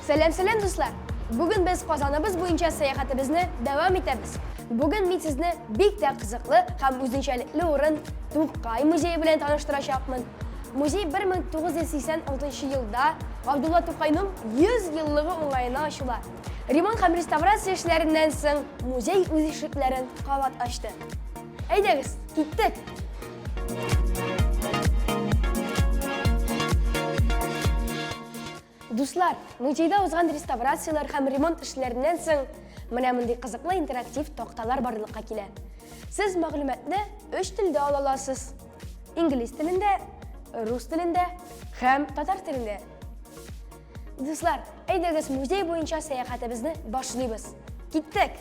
Selam dostlar. Bugün biz Qozonimiz bo'yicha sayohatimizni davom etamiz. Bugün men sizni bek qiziqli ham o'zgachalikli o'rin To'qay muzeyi bilan tanishtirishapman. Muzey 1986-yilda Abdulla To'qayning 100 yilligi o'ng'ayini ochdilar. Remont ham restavratsiya ishlaridan so'ng muzey o'z eshiklarini qavat ochdi. Haydagiz, ketdik. Do'stlar, muzeyda o'zgan restavratsiyalar ham remont ishlaridan so'ng mana bunday qiziqli interaktiv taqtalar borliqqa keladi. Siz ma'lumotni 3 tilda ola olasiz. Ingliz tilida, rus tilida ham tatar tilida. Do'stlar, haydagiz muzey bo'yicha sayohatimizni boshlaymiz. Ketdik.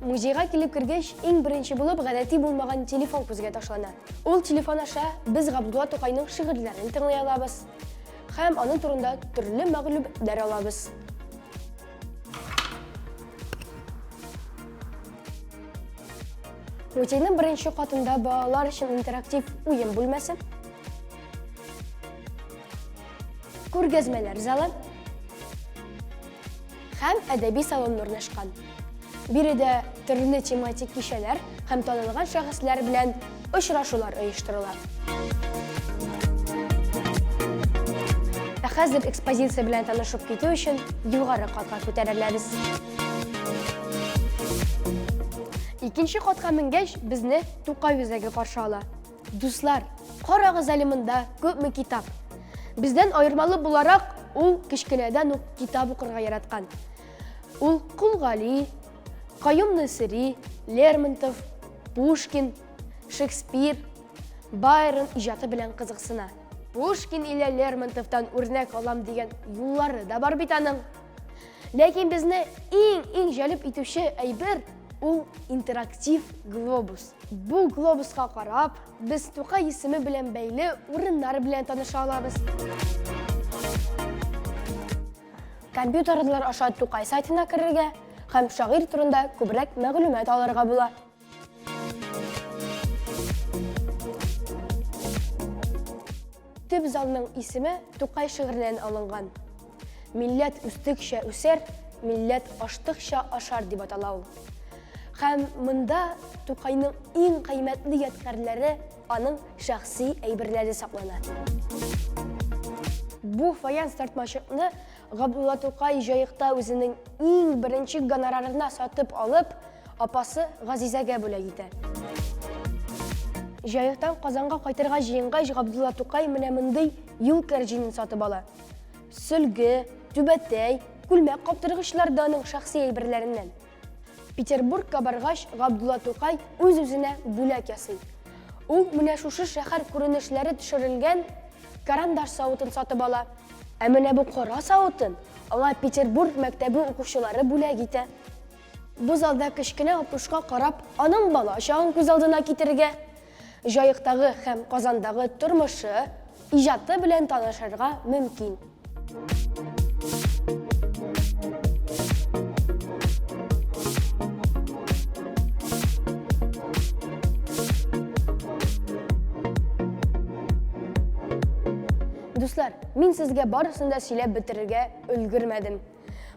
Muzeyga kelib kirgach, eng birinchi bo'lib g'alati bo'lmagan telefon ko'zga tashlanadi. Ul telefon asha biz Abdulla To'qayning shi'rlarini tinglay olamiz. Ham uning turida turli ma'lumotlar olamiz. Muzeyning birinchi qavatida bolalar uchun interaktiv o'yin bo'lmasi, ko'rgazmalar zali ham adabiy salon o'rnashgan. Birida turli tematik kishilar ham tanilgan shaxslar bilan uchrashuvlar uyushtiriladi. Hozir ekspozitsiya bilan tanishib ketish uchun yuqori qatga ko'tarilamiz. Ikkinchi qatga mingach bizni To'qay yuzaga qarshi oladi. Do'stlar, qorog'i zalimida ko'pmi kitob. Bizdan ayirmali bo'laroq u kichkinadan kitob o'qirga yaratgan. U Qulg'ali, Qayum Nasiri, Lermontov, Pushkin, Shekspir, Bayron ijodi bilan qiziqsina. Pushkin ila Lermontovdan o'rnak olam degan yo'llari da bor bitaning. Lekin bizni eng jalb etuvchi aybir u interaktiv globus. Bu globusga qarab biz To'qay ismi bilan bog'li o'rinlar bilan tanisha olamiz. Kompyuterlar aşağı To'qay saytına kirishga ham shoir turida ko'proq ma'lumot olishga bo'ladi. Tib zalning ismi To'qay shi'ridan olingan. Millat ustikcha o'sar, millat ochtiqcha oshar deb ataladi. Ham bunda To'qayning eng qiymatli yodgorlari uning shaxsiy aybirlari saqlanadi. Bu fayans tartmashiqni Abdulla To'qay joyiqda o'zining eng birinchi gonorarini sotib olib, opasi G'azizaga bo'lagidi. Joyiqdan Qozonga qaytargan jiyinga Abdulla To'qay mana bunday yo'l karjini sotib oladi. Sulgi, tubatay, kulmak qoptirg'ichlarning shaxsiy aybirlaridan. Peterburgga borgach, Abdulla To'qay o'z-o'zina bo'lak yasaydi. U mana shu shahar ko'rinishlari tushirilgan karandash savutini sotib oladi. Amina bu qora savutin ona Peterburg maktabi o'quvchilari bo'lagida. Bu zalda kichkina o'qishga qarab, oning bola shog'in ko'z oldiga keltirgan. Joyiqdagi ham Qozondagi turmushi, ijodi bilan tanishirga mumkin. Do'stlar, men sizga borisini da so'ylab bitirishga ulgurmadim.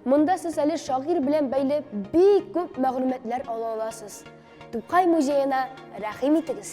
Bunda siz hali shoir bilan bog'liq bek ko'p ma'lumotlar ola olasiz. To'qay muzeyina rahim etiniz.